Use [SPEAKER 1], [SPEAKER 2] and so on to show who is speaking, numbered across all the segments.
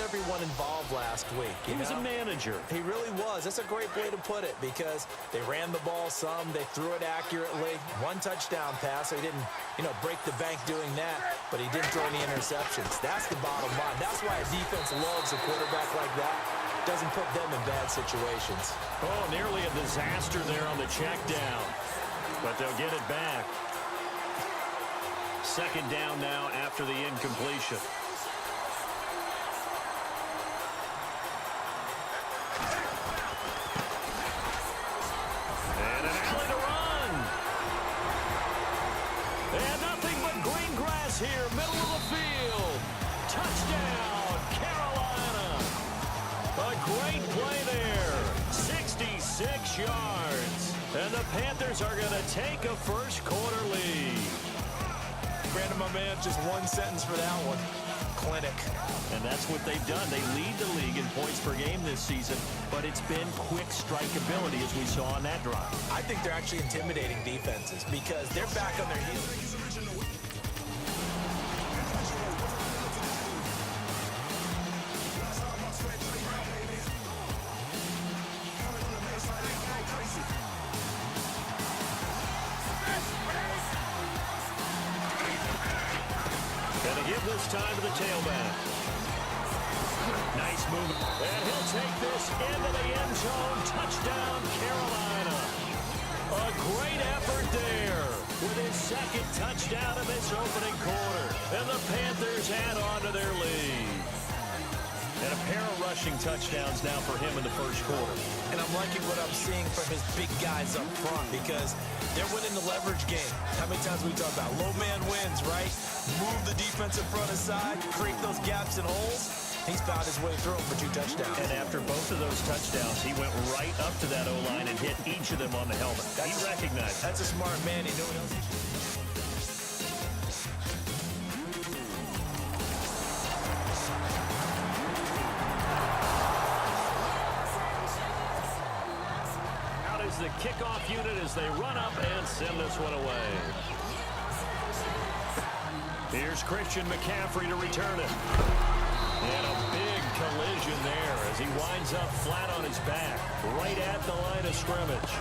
[SPEAKER 1] everyone involved last week.
[SPEAKER 2] He was a manager.
[SPEAKER 1] He really was. That's a great way to put it because they ran the ball some, they threw it accurately. One touchdown pass. So he didn't, break the bank doing that, but he didn't throw any interceptions. That's the bottom line. That's why a defense loves a quarterback like that. Doesn't put them in bad situations.
[SPEAKER 2] Oh, nearly a disaster there on the check down, but they'll get it back. Second down now after the incompletion. And an alley to run. And nothing but green grass here, middle of the field. Touchdown, Carolina. A great play there. 66 yards. And the Panthers are going to take a first quarter lead.
[SPEAKER 1] Brandon, my man, just one sentence for that one. Clinic.
[SPEAKER 2] And that's what they've done. They lead the league in points per game this season, but it's been quick strike ability as we saw on that drive.
[SPEAKER 1] I think they're actually intimidating defenses because they're back on their heels.
[SPEAKER 2] This time to the tailback. Nice move. And he'll take this into the end zone. Touchdown, Carolina. A great effort there with his second touchdown of this opening quarter. And the Panthers add on to their lead. And a pair of rushing touchdowns now for him in the first quarter.
[SPEAKER 1] And I'm liking what I'm seeing from his big guys up front because they're winning the leverage game. How many times we talk about low man wins, right? Move the defensive front aside, create those gaps and holes. He's found his way through for 2 touchdowns.
[SPEAKER 2] And after both of those touchdowns, he went right up to that O-line and hit each of them on the helmet. He recognized.
[SPEAKER 1] That's a smart man. He knew what else he should do.
[SPEAKER 2] The kickoff unit as they run up and send this one away. Here's Christian McCaffrey to return it. And a big collision there as he winds up flat on his back, right at the line of scrimmage.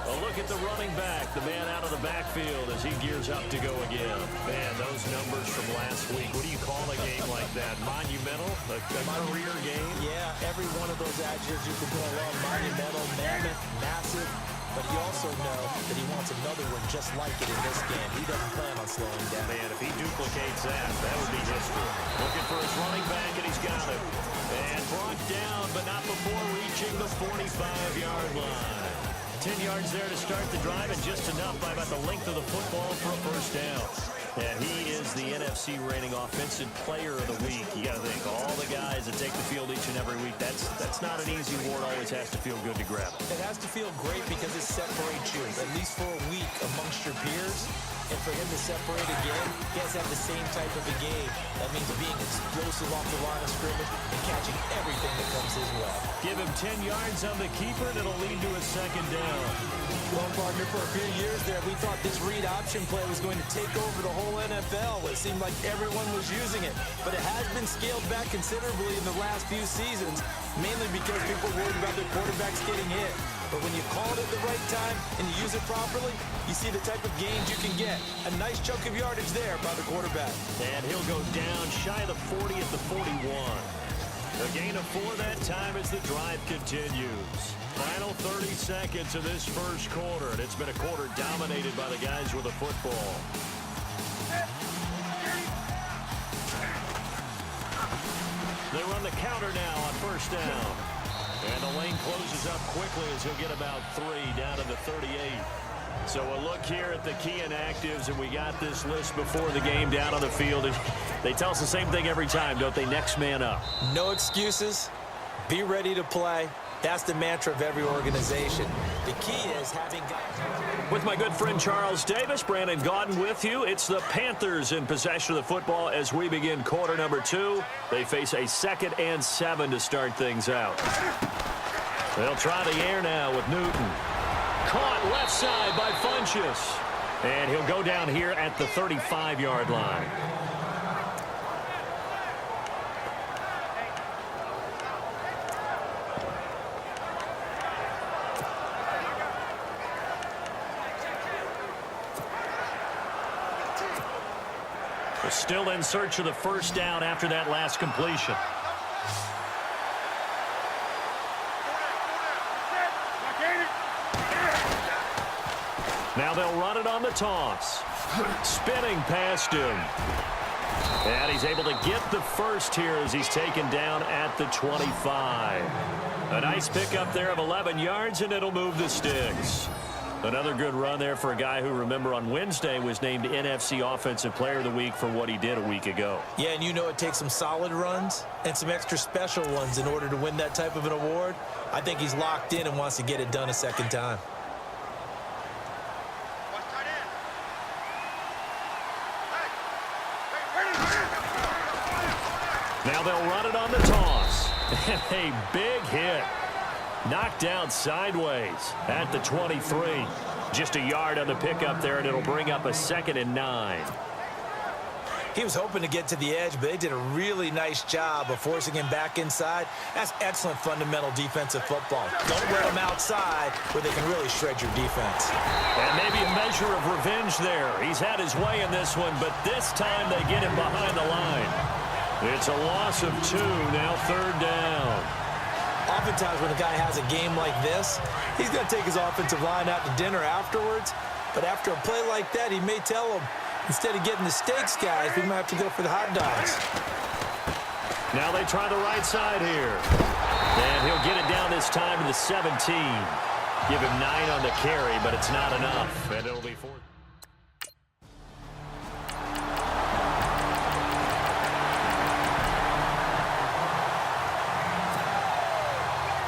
[SPEAKER 2] A look at the running back, the man out of the backfield as he gears up to go again. Man, those numbers from last week, what do you call a game like that? Monumental? A career game?
[SPEAKER 1] Yeah, every one of those adjectives you could go along. Monumental, mammoth, massive. But you also know that he wants another one just like it in this game. He doesn't plan on slowing down.
[SPEAKER 2] Man, if he duplicates that, that would be history. Looking for his running back, and he's got it. And brought down, but not before reaching the 45-yard line. 10 yards there to start the drive, and just enough by about the length of the football for a first down. And he is the NFC reigning offensive player of the week. You got to think, all the guys that take the field each and every week, that's not an easy award. Always has to feel good to grab it.
[SPEAKER 1] It has to feel great because it separates you, at least for a week, amongst your peers. And for him to separate again, he has to have the same type of a game. That means being explosive off the line of scrimmage and catching everything that comes his way.
[SPEAKER 2] Give him 10 yards on the keeper, and it'll lead to a second down.
[SPEAKER 1] Well, partner, for a few years there, we thought this read option play was going to take over the whole NFL. It seemed like everyone was using it. But it has been scaled back considerably in the last few seasons, mainly because people worried about their quarterbacks getting hit. But when you call it at the right time and you use it properly, you see the type of gains you can get. A nice chunk of yardage there by the quarterback.
[SPEAKER 2] And he'll go down shy of the 40 at the 41. A gain of 4 that time as the drive continues. Final 30 seconds of this first quarter, and it's been a quarter dominated by the guys with the football. They run the counter now on first down. And the lane closes up quickly as he'll get about 3 down to the 38. So a look here at the key inactives, and we got this list before the game down on the field. And they tell us the same thing every time, don't they? Next man up.
[SPEAKER 1] No excuses. Be ready to play. That's the mantra of every organization. The key is having guys.
[SPEAKER 2] With my good friend Charles Davis, Brandon Gaudin with you. It's the Panthers in possession of the football as we begin quarter number 2. They face a 2nd and 7 to start things out. They'll try the air now with Newton. Caught left side by Funchess. And he'll go down here at the 35-yard line. still in search of the first down after that last completion. Now they'll run it on the toss. Spinning past him. And he's able to get the first here as he's taken down at the 25. A nice pickup there of 11 yards, and it'll move the sticks. Another good run there for a guy who, remember, on Wednesday was named NFC Offensive Player of the Week for what he did a week ago.
[SPEAKER 1] Yeah, and you know it takes some solid runs and some extra special ones in order to win that type of an award. I think he's locked in and wants to get it done a second time.
[SPEAKER 2] Now they'll run it on the toss. And a big hit. Knocked down sideways at the 23. Just a yard on the pickup there, and it'll bring up a 2nd and 9.
[SPEAKER 1] He was hoping to get to the edge, but they did a really nice job of forcing him back inside. That's excellent fundamental defensive football. Don't let him outside where they can really shred your defense.
[SPEAKER 2] And maybe a measure of revenge there. He's had his way in this one, but this time they get him behind the line. It's a loss of 2, now 3rd down.
[SPEAKER 1] Oftentimes when a guy has a game like this, he's going to take his offensive line out to dinner afterwards. But after a play like that, he may tell them, instead of getting the steaks, guys, we might have to go for the hot dogs.
[SPEAKER 2] Now they try the right side here. And he'll get it down this time to the 17. Give him 9 on the carry, but it's not enough. And it'll be 4.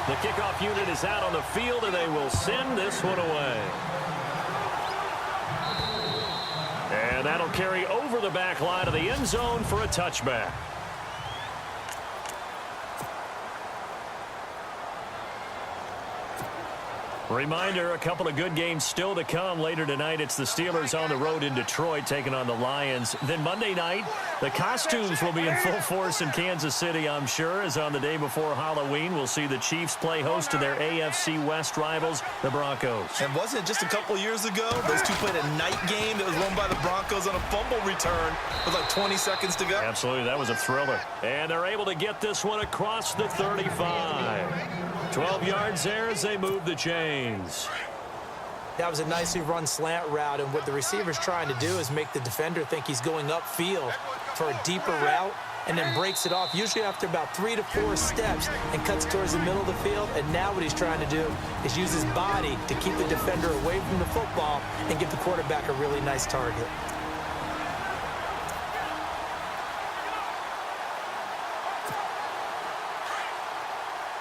[SPEAKER 2] The kickoff unit is out on the field, and they will send this one away. And that'll carry over the back line of the end zone for a touchback. Reminder, a couple of good games still to come. Later tonight, it's the Steelers on the road in Detroit taking on the Lions. Then Monday night, the costumes will be in full force in Kansas City, I'm sure, as on the day before Halloween, we'll see the Chiefs play host to their AFC West rivals, the Broncos.
[SPEAKER 1] And wasn't it just a couple years ago, those two played a night game that was won by the Broncos on a fumble return with like 20 seconds to go?
[SPEAKER 2] Absolutely, that was a thriller. And they're able to get this one across the 35. 12 yards there as they move the chains.
[SPEAKER 1] That was a nicely run slant route, and what the receiver's trying to do is make the defender think he's going upfield for a deeper route and then breaks it off, usually after about 3 to 4 steps, and cuts towards the middle of the field. And now what he's trying to do is use his body to keep the defender away from the football and give the quarterback a really nice target.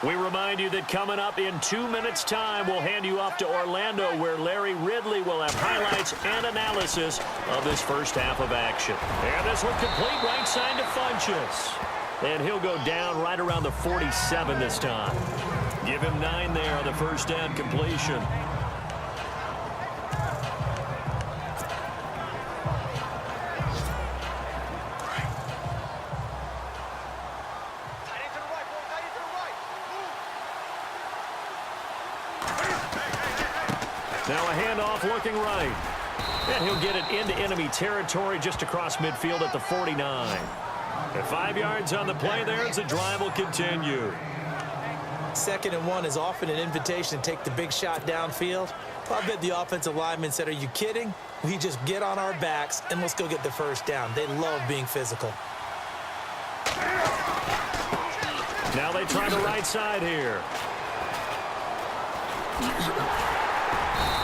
[SPEAKER 2] We remind you that coming up in 2 minutes' time, we'll hand you off to Orlando, where Larry Ridley will have highlights and analysis of this first half of action. And this one complete right side to Funchess. And he'll go down right around the 47 this time. Give him 9 there on the first down completion. Now a handoff looking right. And he'll get it into enemy territory just across midfield at the 49. At 5 yards on the play there as the drive will continue.
[SPEAKER 1] 2nd and 1 is often an invitation to take the big shot downfield. I bet the offensive lineman said, are you kidding? We just get on our backs and let's go get the first down. They love being physical.
[SPEAKER 2] Now they try the right side here.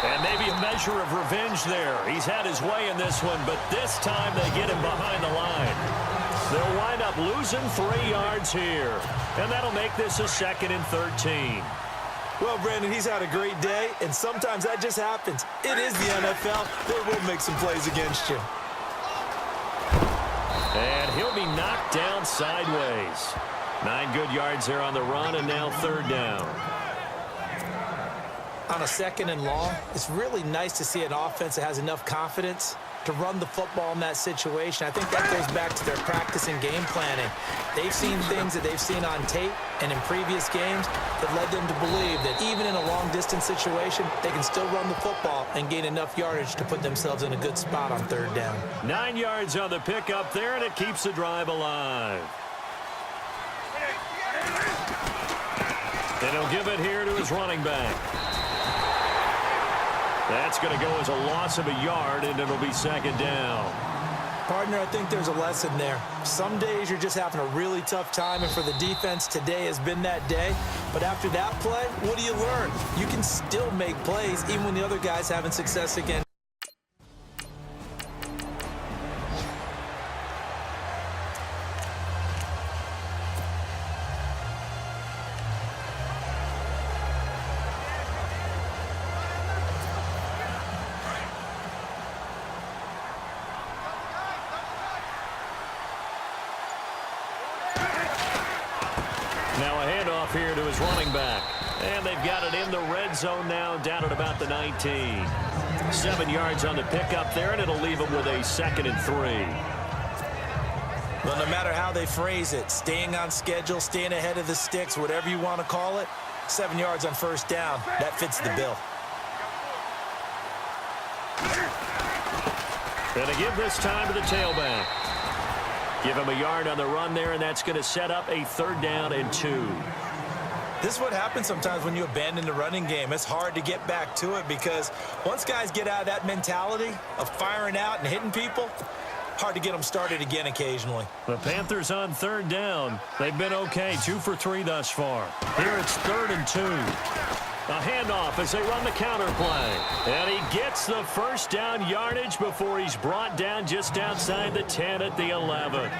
[SPEAKER 2] And maybe a measure of revenge there. He's had his way in this one, but this time they get him behind the line. They'll wind up losing 3 yards here. And that'll make this a 2nd and 13.
[SPEAKER 1] Well, Brandon, he's had a great day, and sometimes that just happens. It is the NFL. They will make some plays against you.
[SPEAKER 2] And he'll be knocked down sideways. 9 good yards there on the run, and now 3rd down.
[SPEAKER 1] On a 2nd and long, it's really nice to see an offense that has enough confidence to run the football in that situation. I think that goes back to their practice and game planning. They've seen things that they've seen on tape and in previous games that led them to believe that even in a long-distance situation, they can still run the football and gain enough yardage to put themselves in a good spot on third down.
[SPEAKER 2] 9 yards on the pickup there, and it keeps the drive alive. And he'll give it here to his running back. That's going to go as a loss of a yard, and it'll be second down.
[SPEAKER 1] Partner, I think there's a lesson there. Some days you're just having a really tough time, and for the defense, today has been that day. But after that play, what do you learn? You can still make plays even when the other guy's having success again.
[SPEAKER 2] Now a handoff here to his running back. And they've got it in the red zone now, down at about the 19. 7 yards on the pickup there, and it'll leave them with a 2nd and 3.
[SPEAKER 1] Well, no matter how they phrase it, staying on schedule, staying ahead of the sticks, whatever you want to call it, 7 yards on first down, that fits the bill.
[SPEAKER 2] Gonna give this time to the tailback. Give him a yard on the run there, and that's going to set up a 3rd down and 2.
[SPEAKER 1] This is what happens sometimes when you abandon the running game. It's hard to get back to it because once guys get out of that mentality of firing out and hitting people, hard to get them started again occasionally.
[SPEAKER 2] The Panthers on 3rd down. They've been okay, 2 for 3 thus far. Here it's 3rd and 2. A handoff as they run the counter play. And he gets the first down yardage before he's brought down just outside the 10 at the 11.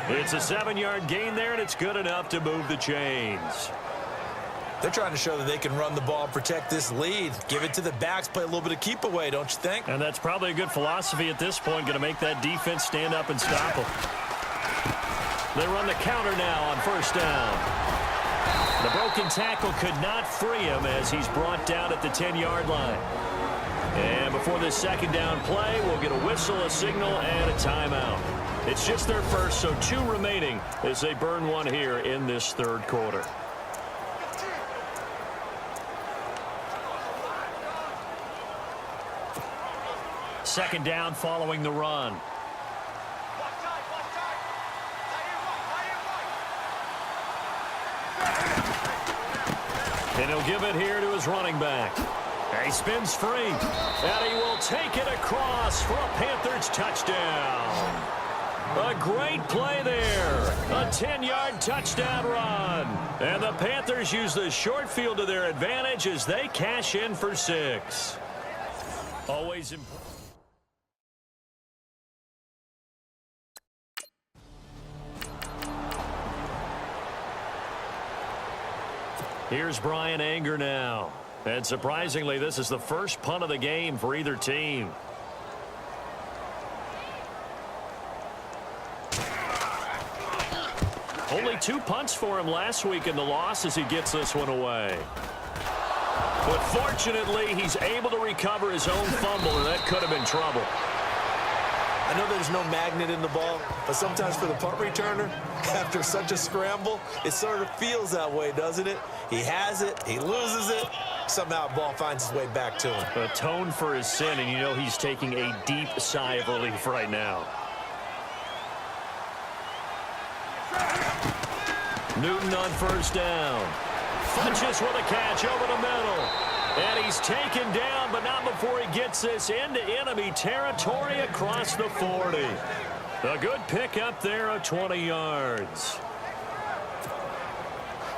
[SPEAKER 2] It's a 7-yard gain there, and it's good enough to move the chains.
[SPEAKER 1] They're trying to show that they can run the ball, protect this lead. Give it to the backs, play a little bit of keep away, don't you think?
[SPEAKER 2] And that's probably a good philosophy at this point, going to make that defense stand up and stop them. They run the counter now on first down. The broken tackle could not free him as he's brought down at the 10-yard line. And before this 2nd down play, we'll get a whistle, a signal, and a timeout. It's just their first, so 2 remaining as they burn one here in this 3rd quarter. Second down following the run. And he'll give it here to his running back. He spins free, and he will take it across for a Panthers touchdown. A great play there. A 10-yard touchdown run. And the Panthers use the short field to their advantage as they cash in for 6. Always important. Here's Brian Anger now. And surprisingly, this is the first punt of the game for either team. Only 2 punts for him last week in the loss as he gets this one away. But fortunately, he's able to recover his own fumble, and that could have been trouble.
[SPEAKER 1] I know there's no magnet in the ball, but sometimes for the punt returner, after such a scramble, it sort of feels that way, doesn't it? He has it, he loses it, somehow the ball finds its way back to him.
[SPEAKER 2] Atone for his sin, and you know he's taking a deep sigh of relief right now. Newton on first down. Funches with a catch over the middle. And he's taken down, but not before he gets this into enemy territory across the 40. A good pickup there of 20 yards.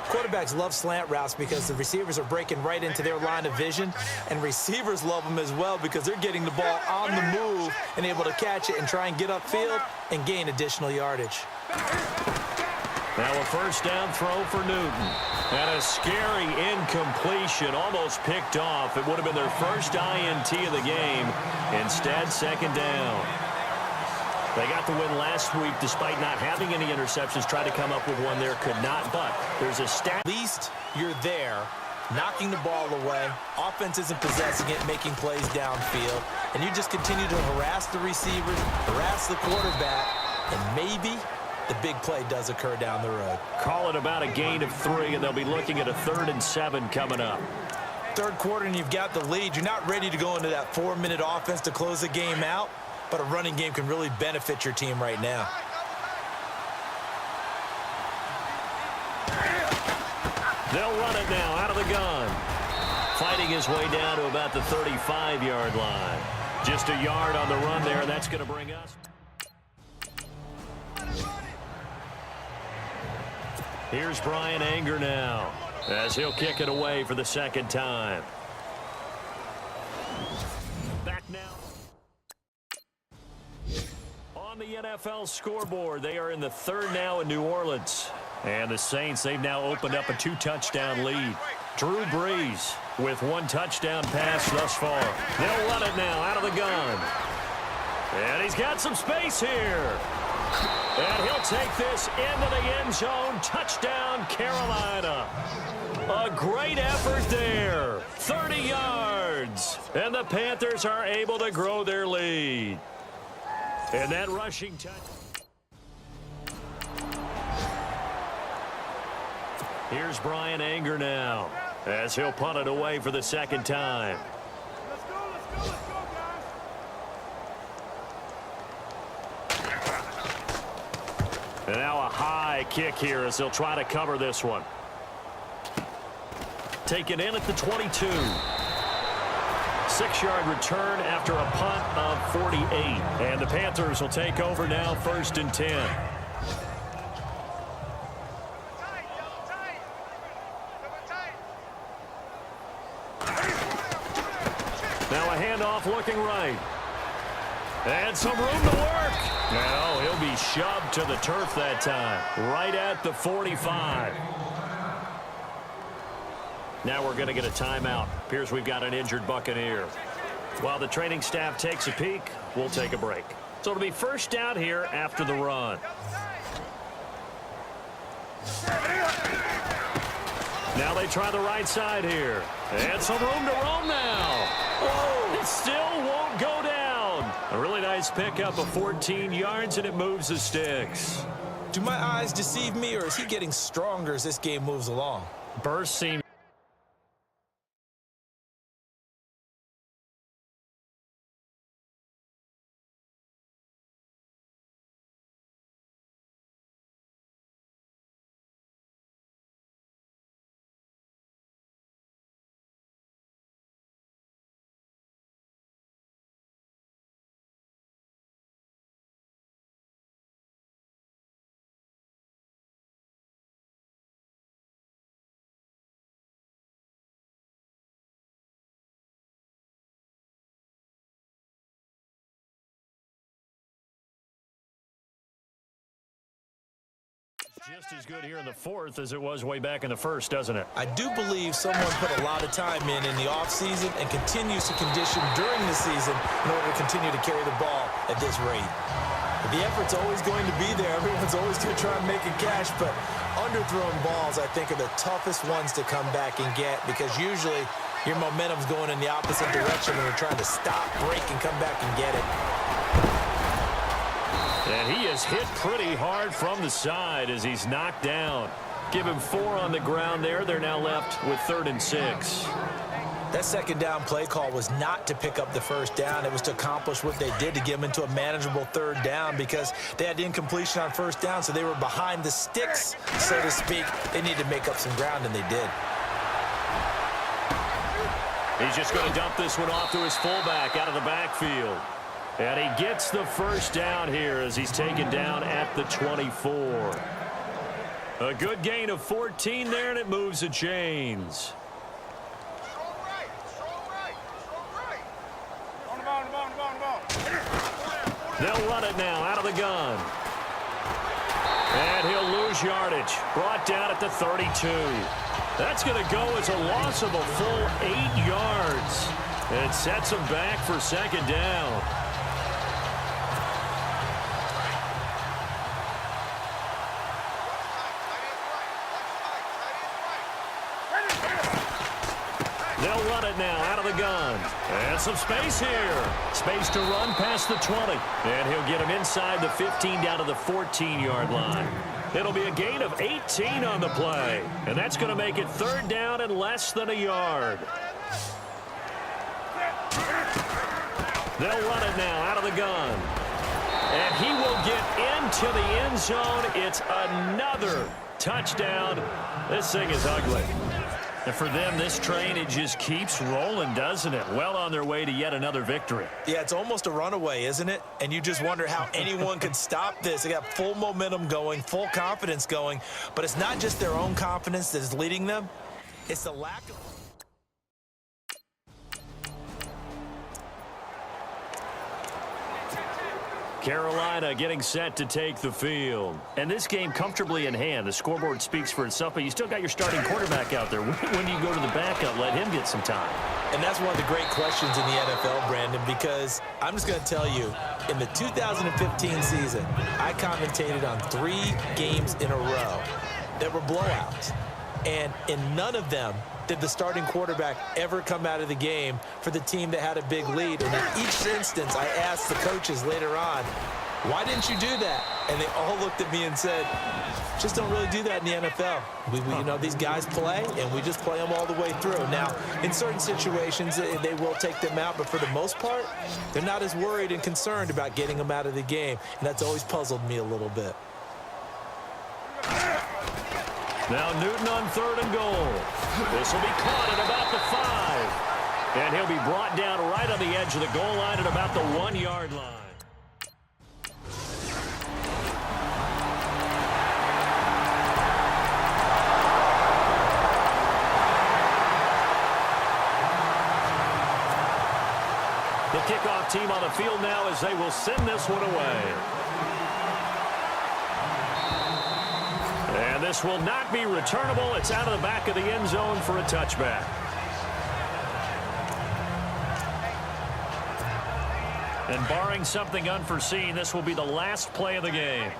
[SPEAKER 1] Quarterbacks love slant routes because the receivers are breaking right into their line of vision, and receivers love them as well because they're getting the ball on the move and able to catch it and try and get upfield and gain additional yardage.
[SPEAKER 2] Now a first down throw for Newton. And a scary incompletion, almost picked off. It would have been their first INT of the game. Instead, second down. They got the win last week despite not having any interceptions. Tried to come up with one there, could not. But there's a stat.
[SPEAKER 1] At least you're there knocking the ball away. Offense isn't possessing it, making plays downfield. And you just continue to harass the receivers, harass the quarterback, and maybe the big play does occur down the road.
[SPEAKER 2] Call it about a gain of 3, and they'll be looking at a 3rd and 7 coming up.
[SPEAKER 1] Third quarter, and you've got the lead. You're not ready to go into that 4-minute offense to close the game out, but a running game can really benefit your team right now.
[SPEAKER 2] They'll run it now out of the gun. Fighting his way down to about the 35-yard line. Just a yard on the run there, and that's going to bring us. Here's Brian Anger now, as he'll kick it away for the second time. Back now. On the NFL scoreboard, they are in the 3rd now in New Orleans. And the Saints, they've now opened up a 2-touchdown lead. Drew Brees with 1 touchdown pass thus far. They'll run it now out of the gun. And he's got some space here. And he'll take this into the end zone. Touchdown, Carolina. A great effort there. 30 yards. And the Panthers are able to grow their lead. And that rushing touch. Here's Brian Anger now, as he'll punt it away for the second time.
[SPEAKER 3] Let's go, guys.
[SPEAKER 2] And now a high kick here as they'll try to cover this one. Taken in at the 22. 6-yard return after a punt of 48. And the Panthers will take over now, 1st and 10. Now a handoff looking right. And some room to work. No, he'll be shoved to the turf that time. Right at the 45. Now we're going to get a timeout. Appears we've got an injured Buccaneer. While the training staff takes a peek, we'll take a break. So it'll be first down here after the run. Now they try the right side here. And some room to roam now. Oh, it still won't go down. A really nice pickup of 14 yards, and it moves the sticks.
[SPEAKER 1] Do my eyes deceive me, or is he getting stronger as this game moves along?
[SPEAKER 2] Burst seems. Just as good here in the 4th as it was way back in the 1st, doesn't it?
[SPEAKER 1] I do believe someone put a lot of time in the offseason and continues to condition during the season in order to continue to carry the ball at this rate. The effort's always going to be there. Everyone's always going to try and make a catch, but underthrown balls, I think, are the toughest ones to come back and get because usually your momentum's going in the opposite direction when you're trying to stop, break, and come back and get it.
[SPEAKER 2] And he is hit pretty hard from the side as he's knocked down. Give him 4 on the ground there. They're now left with 3rd and 6.
[SPEAKER 1] That second down play call was not to pick up the first down. It was to accomplish what they did to get them into a manageable 3rd down because they had incompletion on first down, so they were behind the sticks, so to speak. They needed to make up some ground, and they did.
[SPEAKER 2] He's just going to dump this one off to his fullback out of the backfield. And he gets the first down here as he's taken down at the 24. A good gain of 14 there, and it moves the chains. They'll run it now out of the gun. And he'll lose yardage. Brought down at the 32. That's going to go as a loss of a full 8 yards. And it sets him back for second down. They'll run it now out of the gun. And some space here. Space to run past the 20. And he'll get him inside the 15 down to the 14-yard line. It'll be a gain of 18 on the play. And that's going to make it 3rd down and less than a yard. They'll run it now out of the gun. And he will get into the end zone. It's another touchdown. This thing is ugly. And for them, this train, it just keeps rolling, doesn't it? Well on their way to yet another victory.
[SPEAKER 1] Yeah, it's almost a runaway, isn't it? And you just wonder how anyone could stop this. They got full momentum going, full confidence going. But it's not just their own confidence that is leading them. It's the lack of...
[SPEAKER 2] Carolina getting set to take the field. And this game comfortably in hand. The scoreboard speaks for itself, but you still got your starting quarterback out there. When do you go to the backup? Let him get some time.
[SPEAKER 1] And that's one of the great questions in the NFL, Brandon, because I'm just going to tell you, in the 2015 season, I commentated on 3 games in a row that were blowouts. And in none of them did the starting quarterback ever come out of the game for the team that had a big lead. And in each instance, I asked the coaches later on, why didn't you do that? And they all looked at me and said, just don't really do that in the NFL. You know, these guys play, and we just play them all the way through. Now, in certain situations, they will take them out, but for the most part, they're not as worried and concerned about getting them out of the game. And that's always puzzled me a little bit.
[SPEAKER 2] Now Newton on 3rd and goal. This will be caught at about the 5. And he'll be brought down right on the edge of the goal line at about the 1-yard line. The kickoff team on the field now as they will send this one away. And this will not be returnable. It's out of the back of the end zone for a touchback. And barring something unforeseen, this will be the last play of the game.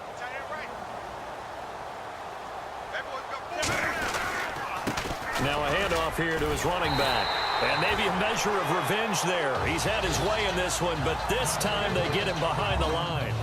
[SPEAKER 2] Now a handoff here to his running back. And maybe a measure of revenge there. He's had his way in this one, but this time they get him behind the line.